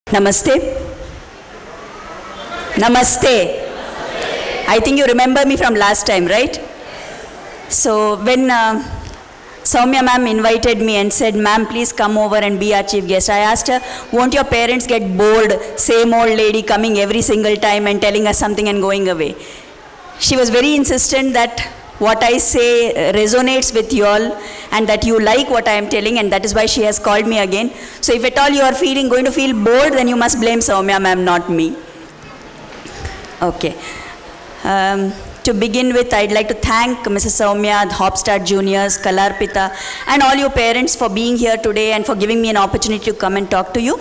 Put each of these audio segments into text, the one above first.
Namaste. Namaste. I think you remember me from last time, right? So when Soumya ma'am invited me and said, "Ma'am, please come over and be our chief guest," I asked her, "Won't your parents get bored, same old lady coming every single time and telling us something and going away?" She was very insistent that what I say resonates with you all and that you like what I am telling, and that is why she has called me again. So if at all you are going to feel bored, then you must blame Soumya ma'am, not me. Okay. To begin with, I'd like to thank Mrs. Soumya, Hopstart Juniors, Kalarpita, and all you parents for being here today and for giving me an opportunity to come and talk to you.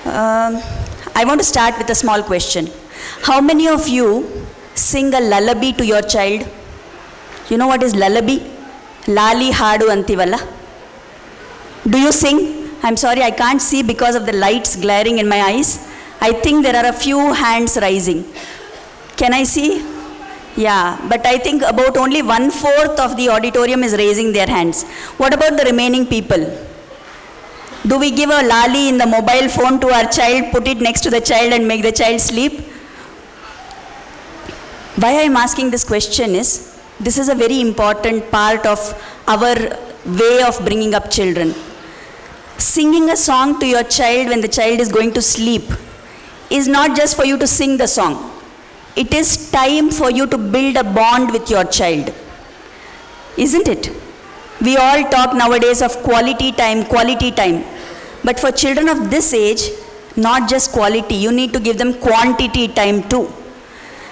I want to start with a small question. How many of you sing a lullaby to your child? You know what is lullaby? Lali hadu antivala. Do you sing? I'm sorry, I can't see because of the lights glaring in my eyes. I think there are a few hands rising. Can I see? Yeah, but I think about only 1/4 of the auditorium is raising their hands. What about the remaining people? Do we give a lali in the mobile phone to our child, put it next to the child and make the child sleep? Why I am asking this question is, this is a very important part of our way of bringing up children. Singing a song to your child when the child is going to sleep is not just for you to sing the song. It is time for you to build a bond with your child. Isn't it? We all talk nowadays of quality time. But for children of this age, not just quality, you need to give them quantity time too.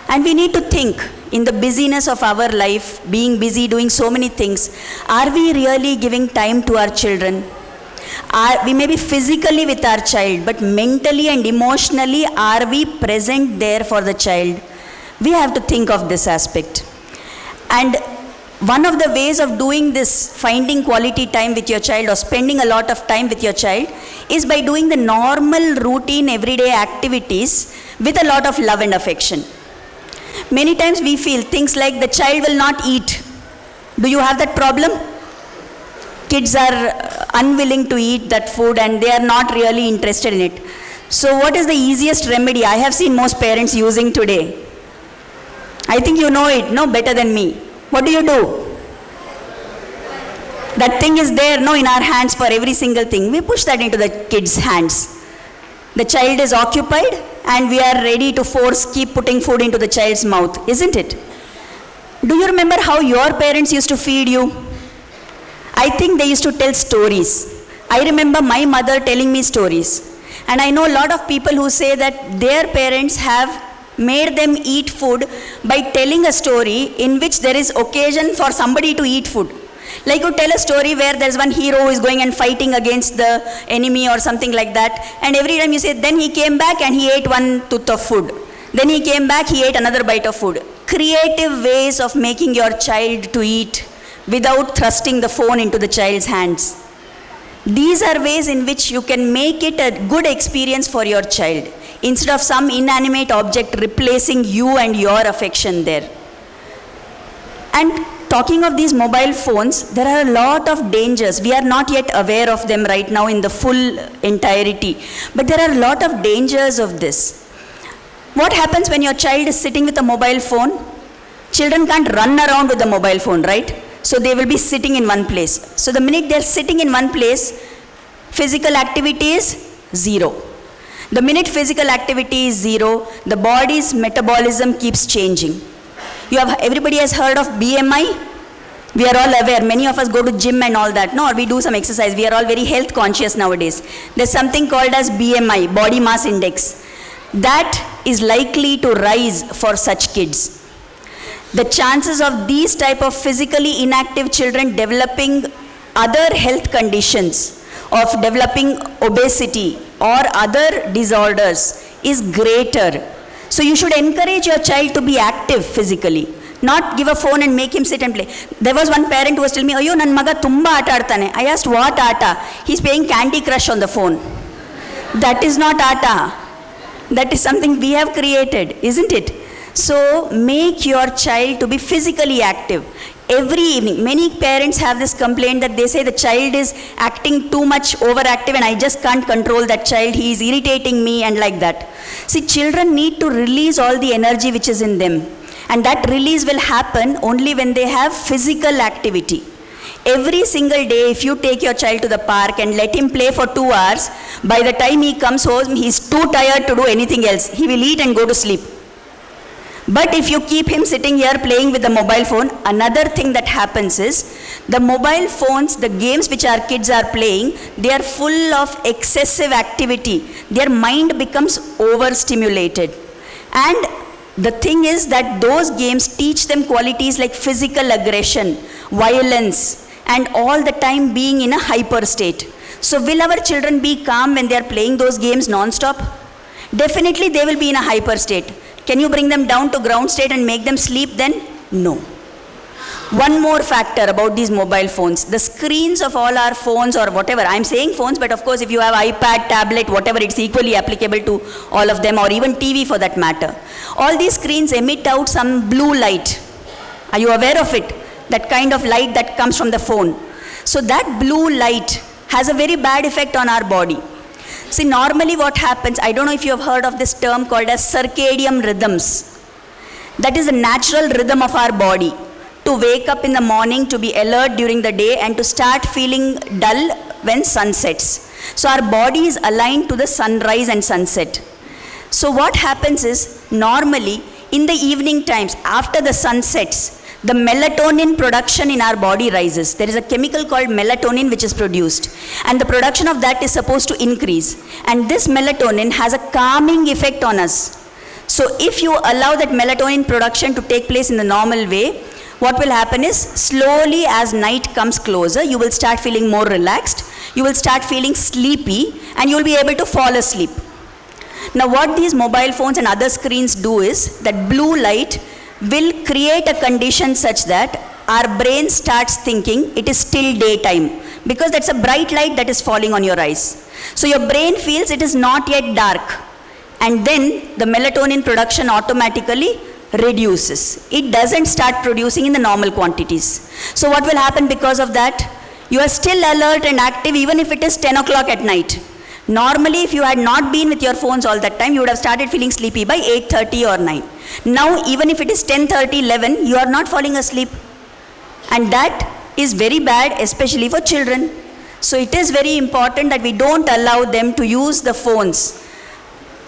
And we need to think, in the busyness of our life, being busy, doing so many things, are we really giving time to our children? We may be physically with our child, but mentally and emotionally, are we present there for the child? We have to think of this aspect. And one of the ways of doing this, finding quality time with your child or spending a lot of time with your child, is by doing the normal, routine, everyday activities with a lot of love and affection. Many times we feel things like the child will not eat. Do you have that problem? Kids are unwilling to eat that food and they are not really interested in it. So what is the easiest remedy I have seen most parents using today? I think you know it, no, better than me. What do? That thing is there, no, in our hands for every single thing. We push that into the kid's hands. The child is occupied and we are ready to keep putting food into the child's mouth, isn't it? Do you remember how your parents used to feed you? I think they used to tell stories. I remember my mother telling me stories. And I know a lot of people who say that their parents have made them eat food by telling a story in which there is occasion for somebody to eat food. Like you tell a story where there's one hero who is going and fighting against the enemy or something like that, and every time you say, then he came back and he ate one tooth of food. Then he came back, he ate another bite of food. Creative ways of making your child to eat without thrusting the phone into the child's hands. These are ways in which you can make it a good experience for your child, instead of some inanimate object replacing you and your affection there. And talking of these mobile phones, there are a lot of dangers. We are not yet aware of them right now in the full entirety. But there are a lot of dangers of this. What happens when your child is sitting with a mobile phone? Children can't run around with the mobile phone, right? So they will be sitting in one place. So the minute they're sitting in one place, physical activity is zero. The minute physical activity is zero, the body's metabolism keeps changing. Everybody has heard of BMI? We are all aware. Many of us go to gym and all that, no? Or we do some exercise. We are all very health conscious nowadays. There's something called as BMI, body mass index. That is likely to rise for such kids. The chances of these type of physically inactive children developing other health conditions, of developing obesity or other disorders, is greater. So you should encourage your child to be active physically, not give a phone and make him sit and play. There was one parent who was telling me, "Ayyo, nan maga tumba aata aadtane." I asked, "What aata?" "He's playing Candy Crush on the phone." That is not aata. That is something we have created, isn't it? So make your child to be physically active. Every evening, many parents have this complaint that they say the child is acting too much overactive and I just can't control that child, he is irritating me and like that. See, children need to release all the energy which is in them, and that release will happen only when they have physical activity. Every single day, if you take your child to the park and let him play for 2 hours, by the time he comes home, he is too tired to do anything else. He will eat and go to sleep. But if you keep him sitting here playing with the mobile phone, another thing that happens is, the mobile phones, the games which our kids are playing, they are full of excessive activity. Their mind becomes overstimulated. And the thing is that those games teach them qualities like physical aggression, violence, and all the time being in a hyper state. So will our children be calm when they are playing those games non-stop? Definitely they will be in a hyper state. Can you bring them down to ground state and make them sleep then? No. One more factor about these mobile phones. The screens of all our phones, or whatever, I'm saying phones, but of course if you have iPad, tablet, whatever, it's equally applicable to all of them, or even TV for that matter. All these screens emit out some blue light. Are you aware of it? That kind of light that comes from the phone. So that blue light has a very bad effect on our body. See, normally what happens, I don't know if you have heard of this term called as circadian rhythms. That is a natural rhythm of our body. To wake up in the morning, to be alert during the day, and to start feeling dull when sun sets. So our body is aligned to the sunrise and sunset. So what happens is, normally in the evening times, after the sun sets, the melatonin production in our body rises. There is a chemical called melatonin which is produced, and the production of that is supposed to increase. And this melatonin has a calming effect on us. So if you allow that melatonin production to take place in the normal way, what will happen is, slowly as night comes closer, you will start feeling more relaxed, you will start feeling sleepy, and you will be able to fall asleep. Now what these mobile phones and other screens do is, that blue light will create a condition such that our brain starts thinking it is still daytime, because that's a bright light that is falling on your eyes. So your brain feels it is not yet dark, and then the melatonin production automatically reduces. It doesn't start producing in the normal quantities. So what will happen because of that? You are still alert and active even if it is 10 o'clock at night. Normally, if you had not been with your phones all that time, you would have started feeling sleepy by 8:30 or 9. Now, even if it is 10:30, 11, you are not falling asleep. And that is very bad, especially for children. So it is very important that we don't allow them to use the phones.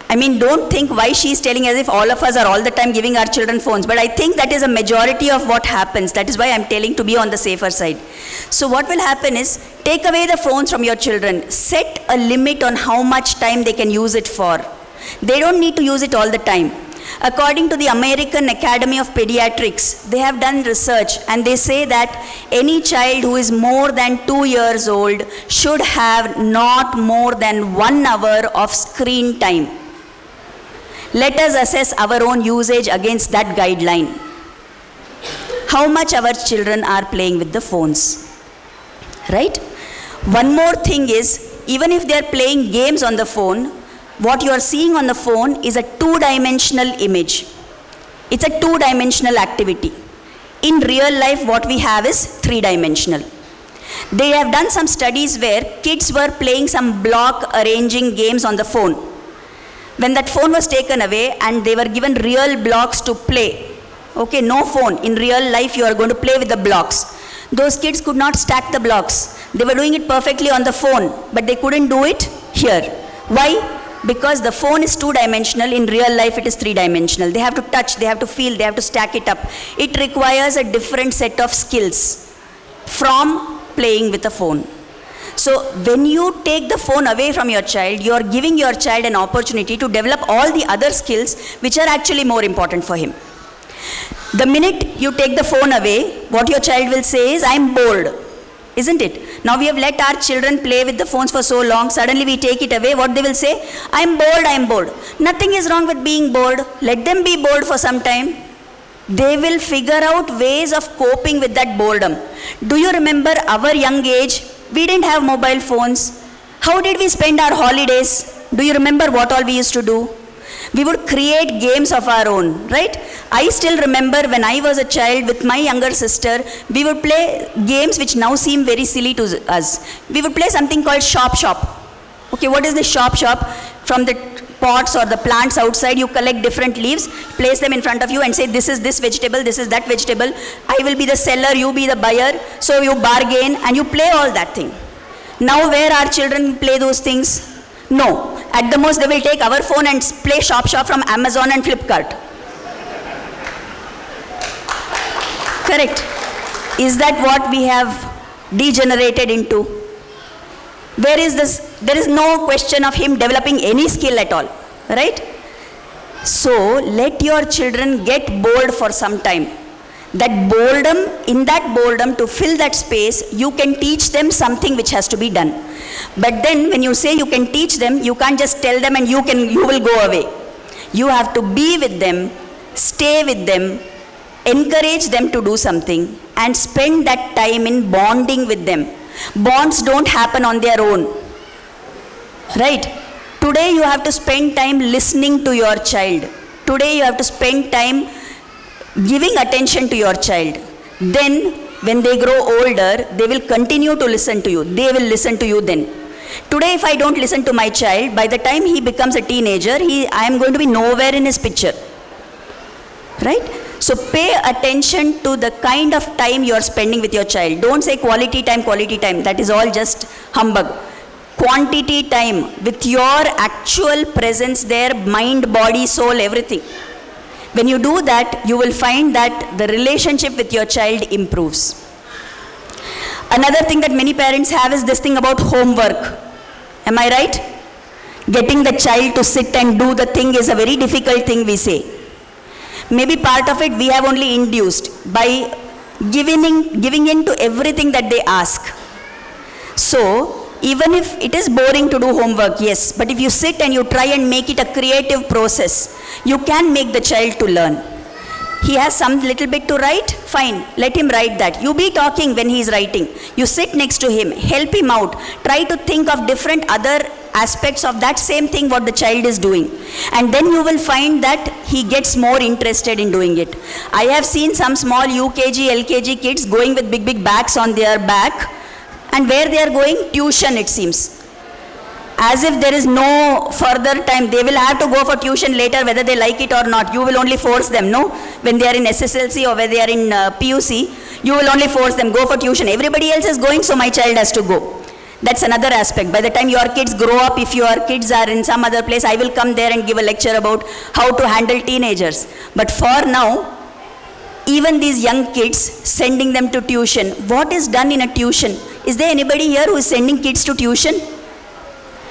I mean, don't think why she is telling as if all of us are all the time giving our children phones. But I think that is a majority of what happens. That is why I am telling to be on the safer side. So what will happen is, take away the phones from your children. Set a limit on how much time they can use it for. They don't need to use it all the time. According to the American Academy of Pediatrics, they have done research and they say that any child who is more than 2 years old should have not more than 1 hour of screen time. Let us assess our own usage against that guideline. How much our children are playing with the phones, right? One more thing is, even if they are playing games on the phone, what you are seeing on the phone is a 2-dimensional image. It's a 2-dimensional activity. In real life, what we have is 3-dimensional. They have done some studies where kids were playing some block arranging games on the phone. When that phone was taken away and they were given real blocks to play, okay, no phone, in real life you are going to play with the blocks. Those kids could not stack the blocks. They were doing it perfectly on the phone, but they couldn't do it here. Why? Because the phone is 2-dimensional, in real life it is 3-dimensional. They have to touch, they have to feel, they have to stack it up. It requires a different set of skills from playing with a phone. So when you take the phone away from your child, you are giving your child an opportunity to develop all the other skills which are actually more important for him. The minute you take the phone away, what your child will say is, I am bored. Isn't it? Now we have let our children play with the phones for so long, suddenly we take it away, what they will say? I am bored, I am bored. Nothing is wrong with being bored. Let them be bored for some time. They will figure out ways of coping with that boredom. Do you remember our young age? We didn't have mobile phones. How did we spend our holidays? Do you remember what all we used to do? We would create games of our own, right? I still remember when I was a child with my younger sister, we would play games which now seem very silly to us. We would play something called shop. Okay, what is the shop? From the pots or the plants outside, you collect different leaves, place them in front of you and say, this is this vegetable, this is that vegetable. I will be the seller, you be the buyer. So you bargain and you play all that thing. Now where our children play those things? No. At the most they will take our phone and play shop from Amazon and Flipkart. Correct. Is that what we have degenerated into? Where is this? There is no question of him developing any skill at all, right? So let your children get bored for some time. That boredom, to fill that space, you can teach them something which has to be done. But then when you say you can teach them, you can't just tell them and you will go away. You have to be with them, stay with them, encourage them to do something and spend that time in bonding with them. Bonds don't happen on their own, right? Today you have to spend time listening to your child. Today you have to spend time giving attention to your child. Then when they grow older, they will continue to listen to you. They will listen to you then. Today if I don't listen to my child, by the time he becomes a teenager, I am going to be nowhere in his picture, right? So pay attention to the kind of time you are spending with your child. Don't say quality time. That is all just humbug. Quantity time with your actual presence there, mind, body, soul, everything. When you do that, you will find that the relationship with your child improves. Another thing that many parents have is this thing about homework. Am I right? Getting the child to sit and do the thing is a very difficult thing, we say. Maybe part of it we have only induced by giving in to everything that they ask. So, even if it is boring to do homework, yes, but if you sit and you try and make it a creative process, you can make the child to learn. He has some little bit to write, fine, let him write that. You be talking when he is writing. You sit next to him, help him out, try to think of different other aspects of that same thing what the child is doing. And then you will find that he gets more interested in doing it. I have seen some small UKG, LKG kids going with big bags on their back, and where they are going? Tuition, it seems. As if there is no further time. They will have to go for tuition later whether they like it or not. You will only force them, no? When they are in SSLC or when they are in PUC, you will only force them, go for tuition. Everybody else is going, so my child has to go. That's another aspect. By the time your kids grow up, if your kids are in some other place, I will come there and give a lecture about how to handle teenagers. But for now, even these young kids, sending them to tuition. What is done in a tuition? Is there anybody here who is sending kids to tuition?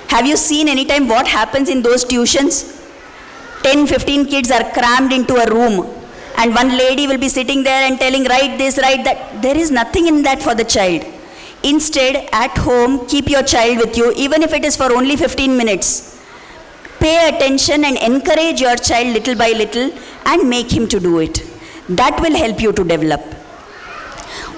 Have you seen any time what happens in those tuitions? 10, 15 kids are crammed into a room and one lady will be sitting there and telling, write this, write that. There is nothing in that for the child. Instead, at home, keep your child with you, even if it is for only 15 minutes. Pay attention and encourage your child little by little and make him to do it. That will help you to develop.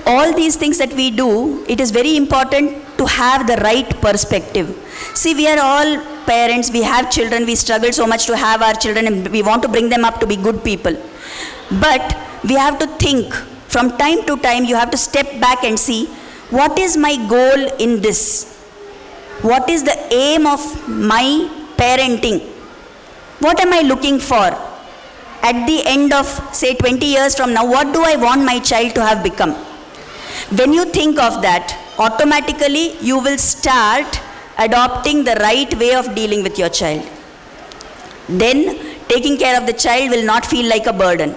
All these things that we do, it is very important to have the right perspective. See, we are all parents, we have children, we struggle so much to have our children and we want to bring them up to be good people. But we have to think, from time to time, you have to step back and see, what is my goal in this? What is the aim of my parenting? What am I looking for? At the end of, say, 20 years from now, what do I want my child to have become? When you think of that, automatically you will start adopting the right way of dealing with your child. Then, taking care of the child will not feel like a burden.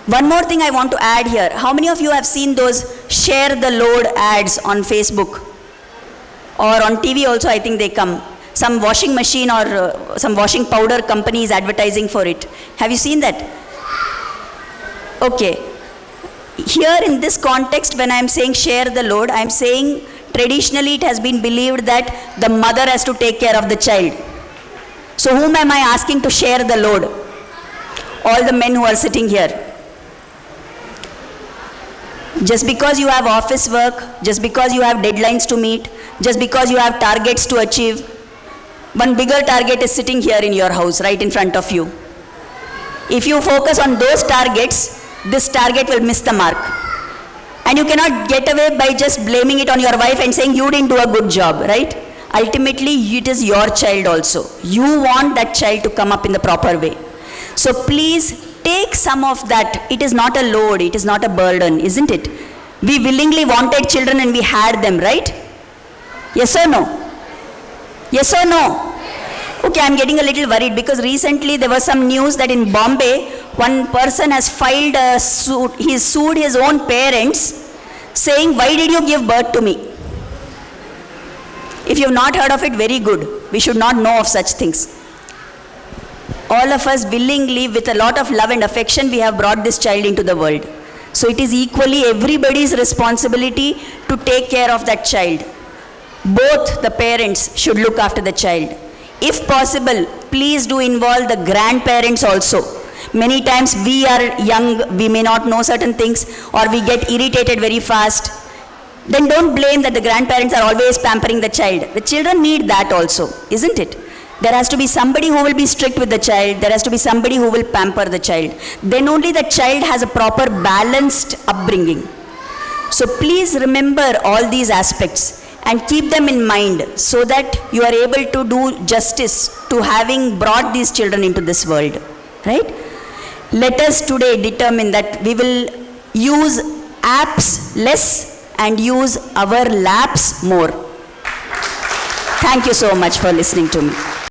One more thing I want to add here. How many of you have seen those share the load ads on Facebook? Or on TV also, I think they come. Some washing machine or some washing powder company is advertising for it. Have you seen that? Okay. Here in this context, when I am saying share the load, I am saying traditionally it has been believed that the mother has to take care of the child. So whom am I asking to share the load? All the men who are sitting here. Just because you have office work, just because you have deadlines to meet, just because you have targets to achieve, One bigger target is sitting here in your house, right in front of you. If you focus on those targets, this target will miss the mark. And you cannot get away by just blaming it on your wife and saying you didn't do a good job, right? Ultimately, it is your child also. You want that child to come up in the proper way. So please take some of that. It is not a load, it is not a burden, isn't it? We willingly wanted children and we had them, right? Yes or no? Yes or no? Okay, I'm getting a little worried because recently there was some news that in Bombay, one person has filed a suit, he sued his own parents saying, why did you give birth to me? If you have not heard of it, very good. We should not know of such things. All of us willingly, with a lot of love and affection, we have brought this child into the world. So it is equally everybody's responsibility to take care of that child. Both the parents should look after the child. If possible, please do involve the grandparents also. Many times we are young, we may not know certain things, or we get irritated very fast. Then don't blame that the grandparents are always pampering the child. The children need that also, isn't it? There has to be somebody who will be strict with the child. There has to be somebody who will pamper the child. Then only the child has a proper balanced upbringing. So please remember all these aspects and keep them in mind so that you are able to do justice to having brought these children into this world, right? Let us today determine that we will use apps less and use our laps more. Thank you so much for listening to me.